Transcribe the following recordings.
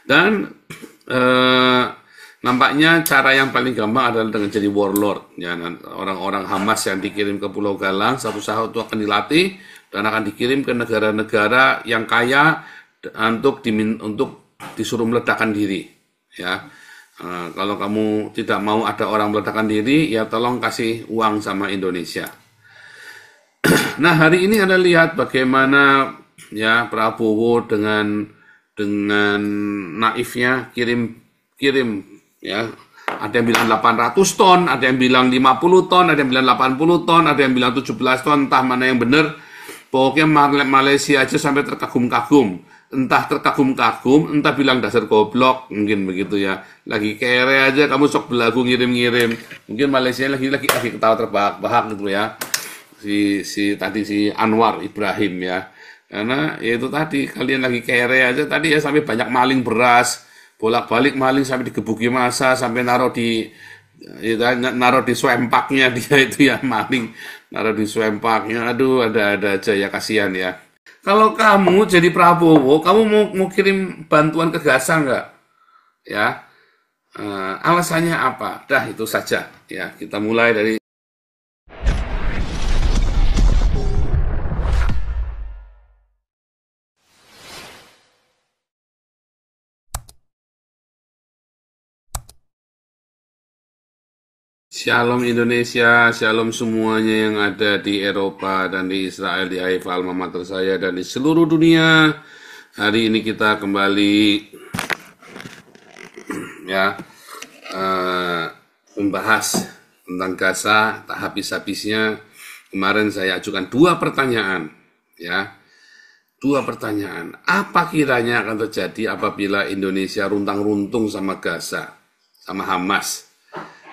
Dan eh, nampaknya cara yang paling gampang adalah dengan jadi warlord. Ya, orang-orang Hamas yang dikirim ke Pulau Galang, satu saat itu akan dilatih dan akan dikirim ke negara-negara yang kaya untuk disuruh meledakkan diri. Ya, kalau kamu tidak mau ada orang meledakkan diri, ya tolong kasih uang sama Indonesia. Nah, hari ini Anda lihat bagaimana ya Prabowo dengan naifnya kirim ya. Ada yang bilang 800 ton, ada yang bilang 50 ton, ada yang bilang 80 ton, ada yang bilang 17 ton, entah mana yang benar. Pokoknya Malaysia aja sampai terkagum-kagum. Entah terkagum-kagum, entah bilang dasar goblok, mungkin begitu ya. Lagi kere aja kamu sok belagu ngirim-ngirim. Mungkin Malaysia lagi ketawa terbahak-bahak gitu ya. Si Anwar Ibrahim ya. Karena ya itu tadi kalian lagi kere aja tadi ya, sampai banyak maling beras, bolak-balik maling sampai digebuki massa, sampai naruh di swempaknya dia itu ya, maling naruh di swempaknya. Aduh, ada aja ya, kasihan ya. Kalau kamu jadi Prabowo, kamu mau kirim bantuan ke Gaza nggak? Ya, alasannya apa? Dah itu saja ya. Kita mulai dari Shalom Indonesia, shalom semuanya yang ada di Eropa dan di Israel, di Haifa alma mater saya, dan di seluruh dunia. Hari ini kita kembali ya membahas tentang Gaza tak habis-habisnya. Kemarin saya ajukan dua pertanyaan ya. Dua pertanyaan. Apa kiranya akan terjadi apabila Indonesia runtang-runtung sama Gaza, sama Hamas?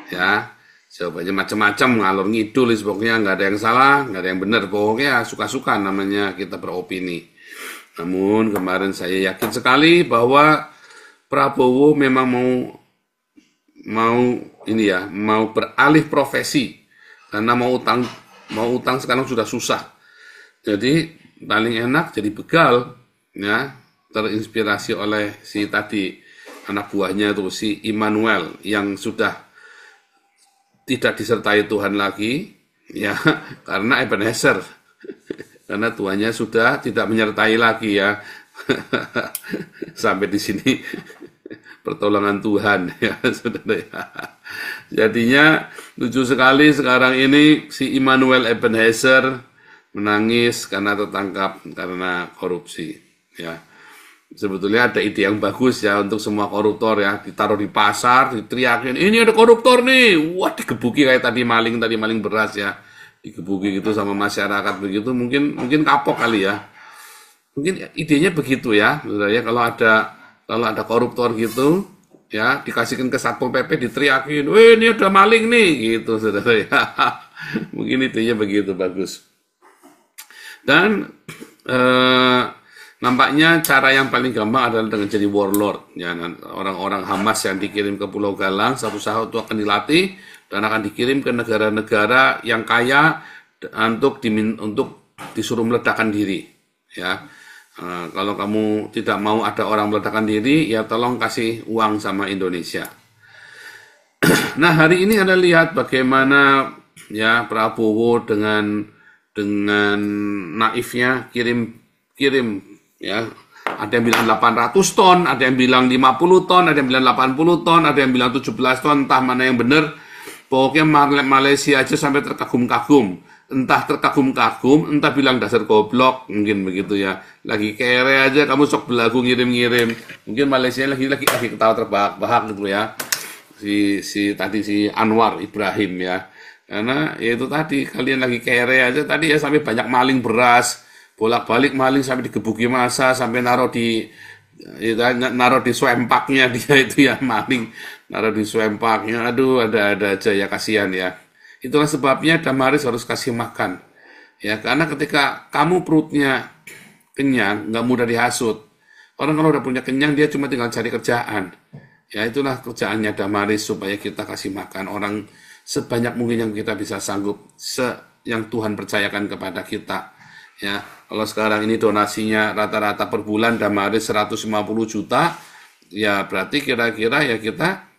Ya, jawabannya macam-macam, ngalor ngidul, pokoknya nggak ada yang salah, nggak ada yang benar, pokoknya suka-suka namanya kita beropini. Namun kemarin saya yakin sekali bahwa Prabowo memang mau beralih profesi, karena mau utang sekarang sudah susah. Jadi paling enak jadi begal ya, terinspirasi oleh si tadi anak buahnya tuh, si Immanuel yang sudah tidak disertai Tuhan lagi ya, karena Ebenezer karena Tuhannya sudah tidak menyertai lagi ya. Sampai di sini pertolongan Tuhan ya saudara ya. Jadinya lucu sekali sekarang ini si Immanuel Ebenezer menangis karena tertangkap karena korupsi ya. Sebetulnya ada ide yang bagus ya untuk semua koruptor ya, ditaruh di pasar, diteriakin, ini ada koruptor nih, wah digebuki kayak tadi maling beras ya, digebuki gitu sama masyarakat begitu, mungkin kapok kali ya, mungkin idenya begitu ya, ya kalau ada koruptor gitu ya, dikasihkan ke Satpol PP, diteriakin, weh ini ada maling nih, gitu saudara ya, mungkin idenya begitu bagus. Dan nampaknya cara yang paling gampang adalah dengan jadi warlord. Ya, orang-orang Hamas yang dikirim ke Pulau Galang, satu saat itu akan dilatih dan akan dikirim ke negara-negara yang kaya untuk disuruh meledakkan diri. Ya, kalau kamu tidak mau ada orang meledakkan diri, ya tolong kasih uang sama Indonesia. Nah, hari ini Anda lihat bagaimana ya Prabowo dengan naifnya kirim ya, ada yang bilang 800 ton, ada yang bilang 50 ton, ada yang bilang 80 ton, ada yang bilang 17 ton, entah mana yang benar. Pokoknya Malaysia aja sampai terkagum-kagum. Entah terkagum-kagum, entah bilang dasar goblok, mungkin begitu ya. Lagi kere aja kamu sok belagu ngirim-ngirim. Mungkin Malaysia lagi ketawa terbahak-bahak gitu ya. Si Anwar Ibrahim ya. Karena ya itu tadi kalian lagi kere aja tadi ya, sampai banyak maling beras, bolak-balik maling sampai digebuki massa, sampai naruh di swempaknya dia itu ya, maling naruh di swempaknya. Aduh, ada aja ya, kasihan ya. Itulah sebabnya Damaris harus kasih makan ya, karena ketika kamu perutnya kenyang, nggak mudah dihasut. Orang kalau udah punya kenyang, dia cuma tinggal cari kerjaan ya. Itulah kerjaannya Damaris, supaya kita kasih makan orang sebanyak mungkin yang kita bisa sanggup, yang Tuhan percayakan kepada kita. Ya, kalau sekarang ini donasinya rata-rata per bulan Damaris 150 juta, ya berarti kira-kira ya kita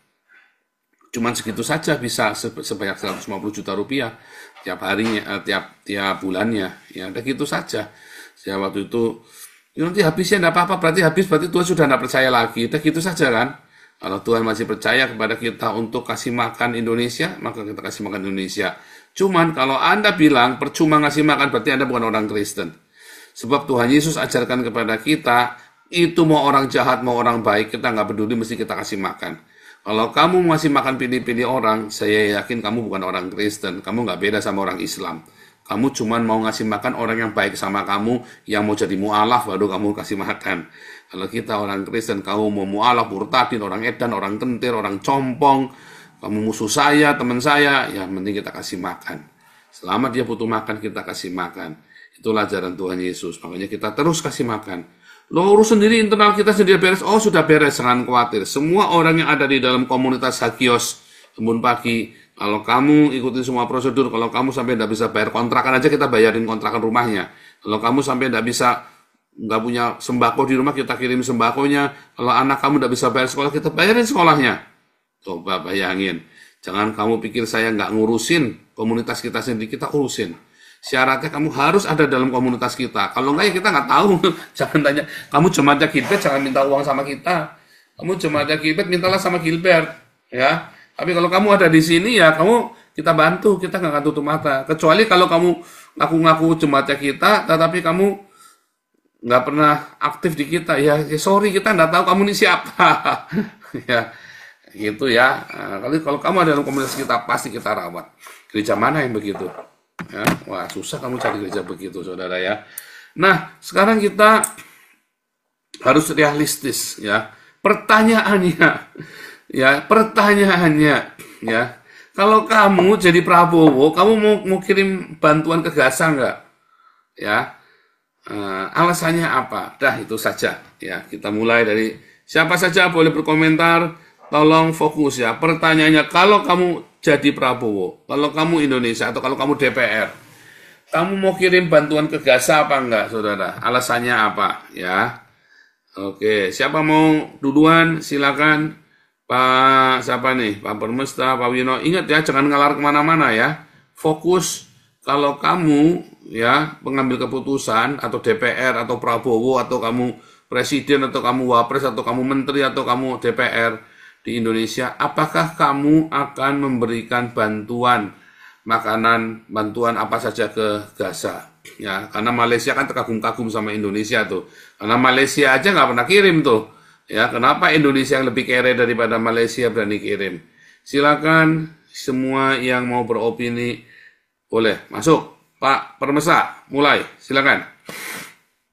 cuman segitu saja bisa sebanyak 150 juta rupiah tiap harinya, tiap tiap bulannya. Ya udah gitu saja. Saya waktu itu ya nanti habisnya enggak apa-apa, berarti habis berarti Tuhan sudah enggak percaya lagi. Udah gitu saja kan. Kalau Tuhan masih percaya kepada kita untuk kasih makan Indonesia, maka kita kasih makan Indonesia. Cuman kalau Anda bilang percuma ngasih makan, berarti Anda bukan orang Kristen. Sebab Tuhan Yesus ajarkan kepada kita, itu mau orang jahat, mau orang baik, kita nggak peduli, mesti kita kasih makan. Kalau kamu masih makan pilih-pilih orang, saya yakin kamu bukan orang Kristen. Kamu nggak beda sama orang Islam. Kamu cuma mau ngasih makan orang yang baik sama kamu, yang mau jadi mu'alaf, baru kamu kasih makan. Kalau kita orang Kristen, kamu mau mu'alaf, murtadin, orang edan, orang kentir, orang compong, kamu musuh saya, teman saya, ya mending kita kasih makan. Selama dia butuh makan, kita kasih makan. Itulah ajaran Tuhan Yesus. Makanya kita terus kasih makan. Lo urus sendiri internal kita sendiri beres. Oh sudah beres, jangan khawatir. Semua orang yang ada di dalam komunitas Hagios Embun Pagi, kalau kamu ikutin semua prosedur, kalau kamu sampai tidak bisa bayar kontrakan aja, kita bayarin kontrakan rumahnya. Kalau kamu sampai tidak bisa, nggak punya sembako di rumah, kita kirim sembakonya. Kalau anak kamu tidak bisa bayar sekolah, kita bayarin sekolahnya. Coba bayangin. Jangan kamu pikir saya nggak ngurusin komunitas kita sendiri, kita urusin. Syaratnya kamu harus ada dalam komunitas kita. Kalau enggak ya kita nggak tahu. Jangan tanya, kamu jemaatnya Gilbert, jangan minta uang sama kita. Kamu jemaatnya Gilbert, mintalah sama Gilbert. Ya. Tapi kalau kamu ada di sini ya kamu kita bantu, kita nggak akan tutup mata. Kecuali kalau kamu ngaku-ngaku jemaatnya kita, tetapi kamu nggak pernah aktif di kita. Ya, sorry kita nggak tahu kamu ini siapa. Ya, gitu ya. Nah, kalau kamu ada dalam komunitas kita pasti kita rawat. Gereja mana yang begitu? Ya, wah susah kamu cari gereja begitu, saudara ya. Nah, sekarang kita harus realistis ya. Pertanyaannya, ya. Kalau kamu jadi Prabowo, kamu mau kirim bantuan ke Gaza nggak? Ya, alasannya apa? Dah itu saja. Ya, kita mulai dari siapa saja boleh berkomentar. Tolong fokus ya. Pertanyaannya, kalau kamu jadi Prabowo, kalau kamu Indonesia atau kalau kamu DPR, kamu mau kirim bantuan ke Gaza apa enggak, saudara? Alasannya apa? Ya. Oke, siapa mau duluan? Silakan. Pak siapa nih? Pak Permesta, Pak Wino. Ingat ya, jangan ngalar kemana-mana ya. Fokus. Kalau kamu ya pengambil keputusan atau DPR atau Prabowo atau kamu presiden atau kamu wapres atau kamu menteri atau kamu DPR di Indonesia, apakah kamu akan memberikan bantuan makanan, bantuan apa saja ke Gaza? Ya, karena Malaysia kan terkagum-kagum sama Indonesia tuh. Karena Malaysia aja nggak pernah kirim tuh. Ya, kenapa Indonesia yang lebih kere daripada Malaysia berani kirim? Silakan semua yang mau beropini boleh masuk. Pak Permesa, mulai. Silakan.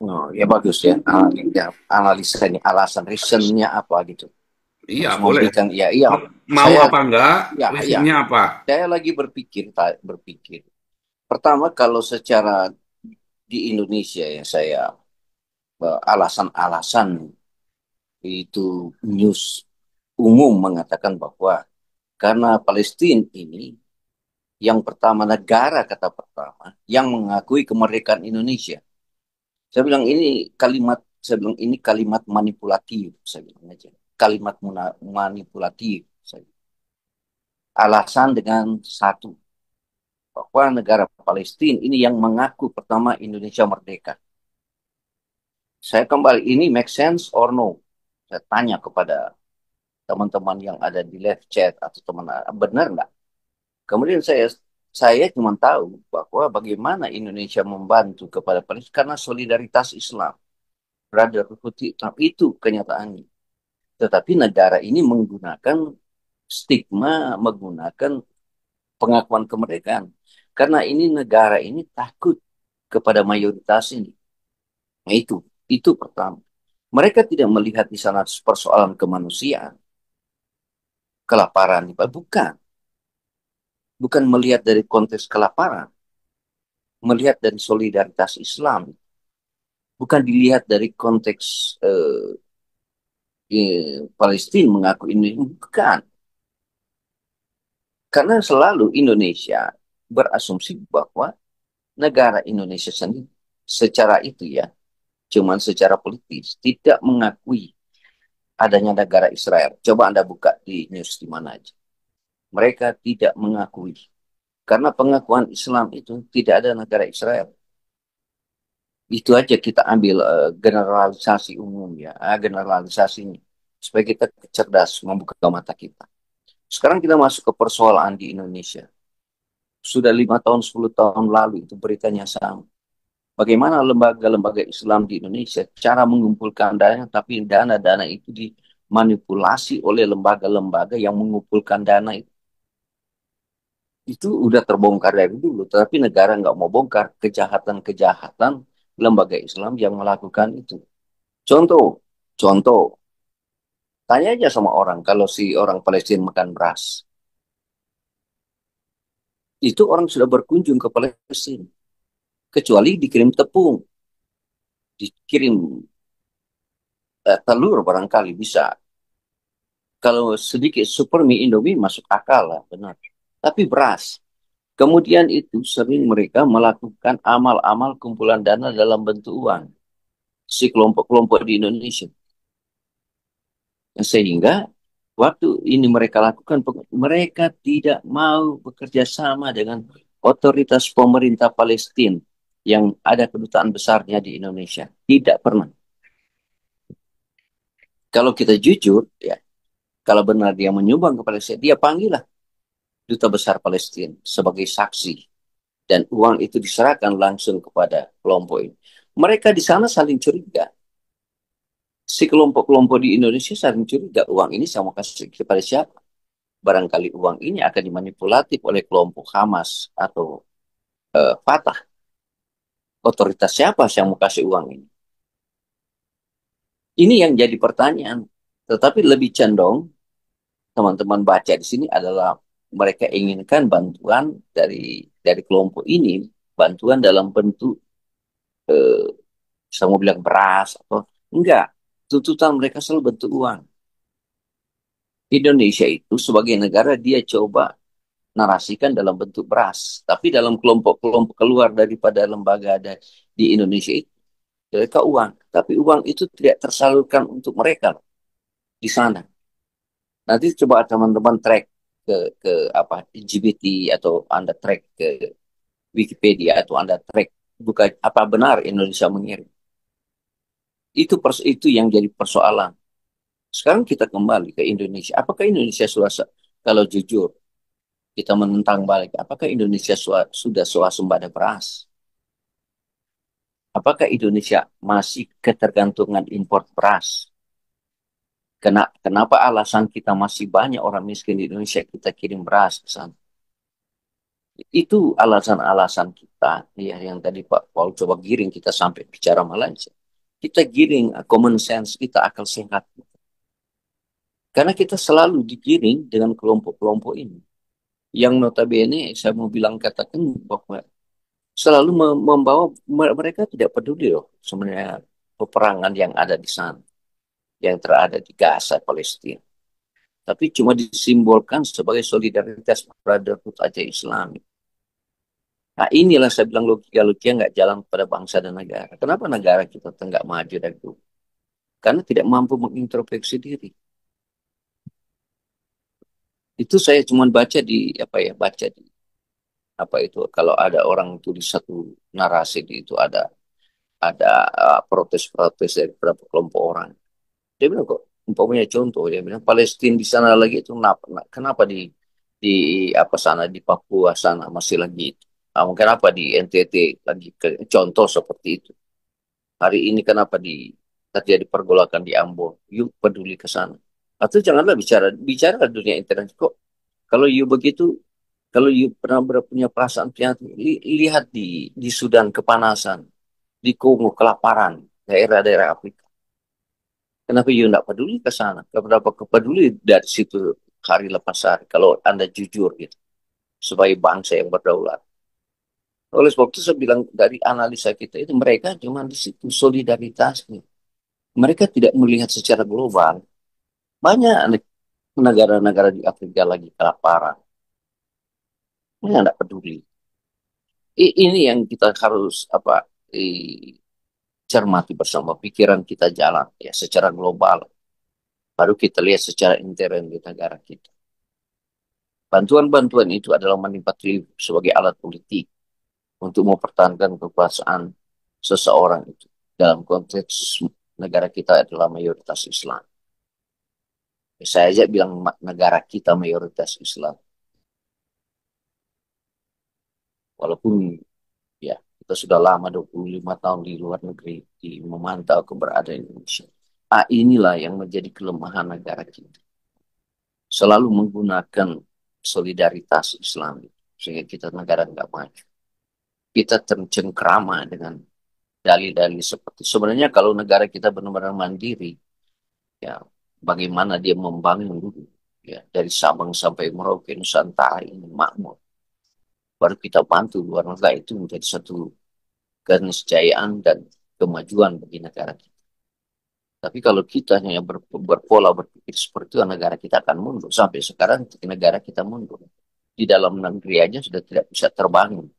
Oh, ya bagus ya. Ya, analisanya, alasan reasonnya apa gitu. Iya, Harus boleh. memberikan, ya iya. Mau Saya, apa enggak? ya, ya. Reasonnya apa? Saya lagi berpikir. Pertama, kalau secara di Indonesia ya saya alasan-alasan itu news umum mengatakan bahwa karena Palestina ini yang pertama negara kata pertama yang mengakui kemerdekaan Indonesia. Saya bilang ini kalimat manipulatif, saya bilang aja. Kalimat manipulatif. Alasan dengan satu, bahwa negara Palestina ini yang mengaku pertama Indonesia merdeka. Saya kembali, ini make sense or no? Saya tanya kepada teman-teman yang ada di live chat atau teman, benar nggak? Kemudian saya cuma tahu bahwa bagaimana Indonesia membantu kepada Palestina karena solidaritas Islam, brotherhood Islam, itu kenyataannya. Tetapi negara ini menggunakan stigma, menggunakan pengakuan kemerdekaan. Karena ini negara ini takut kepada mayoritas ini. Nah, itu pertama. Mereka tidak melihat di sana persoalan kemanusiaan, kelaparan, bukan. Bukan melihat dari konteks kelaparan, melihat dari solidaritas Islam, bukan dilihat dari konteks Palestina mengaku ini, bukan. Karena selalu Indonesia berasumsi bahwa negara Indonesia sendiri secara itu ya, cuman secara politis tidak mengakui adanya negara Israel. Coba Anda buka di news di mana aja. Mereka tidak mengakui. Karena pengakuan Islam itu tidak ada negara Israel. Itu aja kita ambil generalisasi umum ya, generalisasinya. Supaya kita cerdas membuka mata kita. Sekarang kita masuk ke persoalan di Indonesia. Sudah 5 tahun, 10 tahun lalu itu beritanya sama. Bagaimana lembaga-lembaga Islam di Indonesia cara mengumpulkan dana, tapi dana-dana itu dimanipulasi oleh lembaga-lembaga yang mengumpulkan dana itu udah terbongkar dari dulu. Tapi negara nggak mau bongkar kejahatan-kejahatan lembaga Islam yang melakukan itu. Contoh, contoh, tanya aja sama orang kalau si orang Palestina makan beras. Itu orang sudah berkunjung ke Palestina. Kecuali dikirim tepung, dikirim telur barangkali bisa. Kalau sedikit super mie Indomie masuk akal lah, benar. Tapi beras. Kemudian itu sering mereka melakukan amal-amal kumpulan dana dalam bentuk uang. Si kelompok-kelompok di Indonesia. Sehingga waktu ini mereka lakukan, mereka tidak mau bekerja sama dengan otoritas pemerintah Palestina yang ada kedutaan besarnya di Indonesia. Tidak pernah. Kalau kita jujur, ya, kalau benar dia menyumbang ke Palestina, dia panggillah duta besar Palestina sebagai saksi. Dan uang itu diserahkan langsung kepada kelompok ini. Mereka di sana saling curiga. Si kelompok-kelompok di Indonesia saling curiga uang ini sama kasih kepada siapa. Barangkali uang ini akan dimanipulatif oleh kelompok Hamas atau Fatah. Otoritas siapa yang mau kasih uang ini? Ini yang jadi pertanyaan. Tetapi lebih condong teman-teman baca di sini adalah mereka inginkan bantuan dari kelompok ini, bantuan dalam bentuk saya mau bilang beras atau enggak. Tuntutan mereka selalu bentuk uang. Indonesia itu sebagai negara dia coba narasikan dalam bentuk beras. Tapi dalam kelompok-kelompok keluar daripada lembaga ada di Indonesia itu, mereka uang. Tapi uang itu tidak tersalurkan untuk mereka di sana. Nanti coba teman-teman track ke apa LGBT atau Anda track ke Wikipedia atau Anda track bukan apa benar Indonesia mengirim. Itu yang jadi persoalan. Sekarang kita kembali ke Indonesia. Apakah Indonesia kalau jujur kita menentang balik, apakah Indonesia sudah swasembada beras? Apakah Indonesia masih ketergantungan impor beras? Kenapa alasan kita masih banyak orang miskin di Indonesia kita kirim beras ke sana? Itu alasan-alasan kita ya yang tadi Pak Paul coba giring kita sampai bicara Malaysia. Kita giring common sense kita, akal sehat. Karena kita selalu digiring dengan kelompok-kelompok ini. Yang notabene saya mau bilang katakan bahwa selalu membawa mereka tidak peduli loh sebenarnya peperangan yang ada di sana, yang terada di Gaza, Palestina. Tapi cuma disimbolkan sebagai solidaritas brotherhood aja Islam. Nah inilah saya bilang logika-logika nggak jalan pada bangsa dan negara. Kenapa negara kita nggak maju dari itu? Karena tidak mampu mengintrospeksi diri. Itu saya cuma baca di apa ya, baca di apa itu kalau ada orang tulis satu narasi di itu ada protes-protes dari beberapa kelompok orang. Dia bilang kok umpamanya contoh dia bilang Palestina di sana lagi itu kenapa di apa sana di Papua sana masih lagi itu. Nah, mungkin apa di NTT lagi contoh seperti itu. Hari ini kenapa terjadi pergolakan di Ambon? Yuk peduli ke sana. Atau janganlah bicara dunia internet kok. Kalau yuk begitu, kalau yuk pernah punya perasaan lihat di Sudan kepanasan, di Kongo kelaparan, daerah-daerah Afrika. Kenapa you tidak peduli ke sana? Kenapa peduli dari situ hari lepas hari? Kalau Anda jujur gitu, sebagai bangsa yang berdaulat. Oleh sebab itu saya bilang dari analisa kita itu mereka cuma di situ solidaritasnya. Mereka tidak melihat secara global. Banyak negara-negara di Afrika lagi kelaparan. Mereka tidak peduli. Ini yang kita harus cermati bersama pikiran kita jalan ya secara global. Baru kita lihat secara intern di negara kita. Bantuan-bantuan itu adalah menimpa sebagai alat politik untuk mempertahankan kekuasaan seseorang itu. Dalam konteks negara kita adalah mayoritas Islam. Saya aja bilang negara kita mayoritas Islam. Walaupun ya kita sudah lama 25 tahun di luar negeri di memantau keberadaan Indonesia. Inilah yang menjadi kelemahan negara kita. Selalu menggunakan solidaritas Islam sehingga kita negara nggak maju. Kita tercengkrama dengan dalil-dalil seperti sebenarnya kalau negara kita benar-benar mandiri, ya bagaimana dia membangun dulu, ya dari Sabang sampai Merauke Nusantara ini makmur. Baru kita bantu luar negara itu menjadi satu keniscayaan dan kemajuan bagi negara kita. Tapi kalau kita hanya berpola berpikir seperti itu, negara kita akan mundur. Sampai sekarang negara kita mundur. Di dalam negeri aja sudah tidak bisa terbangun.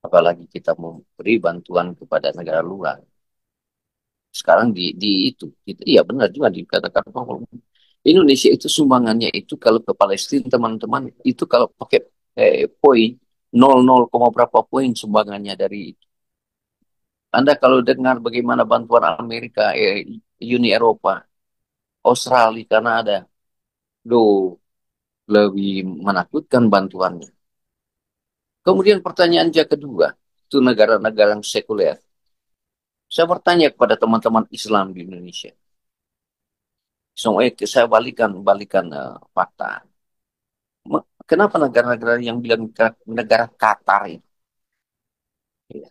Apalagi kita memberi bantuan kepada negara luar. Sekarang iya benar juga dikatakan bahwa Indonesia itu sumbangannya itu kalau ke Palestina teman-teman itu kalau pakai poin 00, berapa poin sumbangannya dari itu. Anda kalau dengar bagaimana bantuan Amerika, Uni Eropa, Australia, Kanada, lebih menakutkan bantuannya. Kemudian pertanyaan yang kedua, itu negara-negara yang sekuler. Saya bertanya kepada teman-teman Islam di Indonesia. Saya balikan fakta. Kenapa negara-negara yang bilang negara Qatar itu, ya,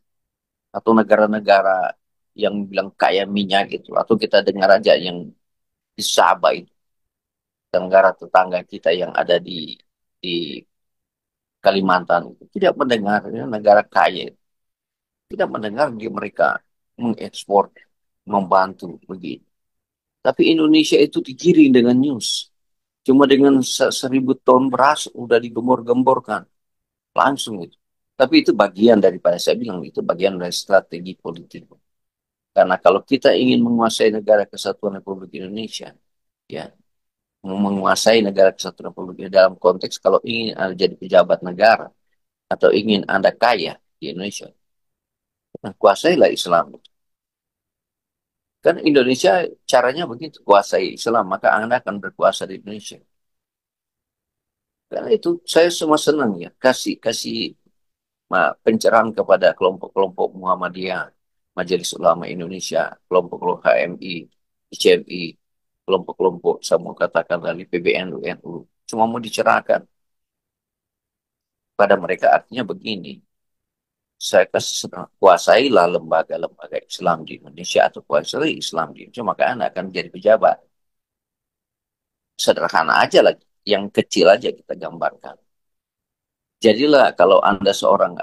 atau negara-negara yang bilang kaya minyak itu, atau kita dengar aja yang di Sabah itu, negara tetangga kita yang ada di Kalimantan itu, tidak mendengar ya, negara kaya, tidak mendengar mereka mengekspor, membantu begitu. Tapi Indonesia itu digiring dengan news. Cuma dengan 1.000 ton beras udah digembor-gemborkan. Langsung itu. Tapi itu bagian daripada, saya bilang, itu bagian dari strategi politik. Karena kalau kita ingin menguasai negara kesatuan Republik Indonesia, ya, menguasai negara kesatuan Republik Indonesia dalam konteks kalau ingin Anda jadi pejabat negara, atau ingin Anda kaya di Indonesia, nah, kuasailah Islam. Kan Indonesia caranya begitu, kuasai Islam, maka Anda akan berkuasa di Indonesia. Karena itu saya semua senang ya, kasih pencerahan kepada kelompok-kelompok Muhammadiyah, Majelis Ulama Indonesia, kelompok-kelompok HMI, ICMI, kelompok-kelompok saya mau katakan dari PBNU, NU, cuma mau dicerahkan pada mereka. Artinya begini, saya kuasailah lembaga-lembaga Islam di Indonesia atau kuasai Islam di Indonesia, maka Anda akan menjadi pejabat. Sederhana aja lagi, yang kecil aja kita gambarkan. Jadilah kalau Anda seorang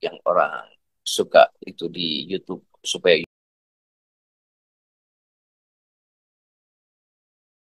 yang orang suka itu di YouTube supaya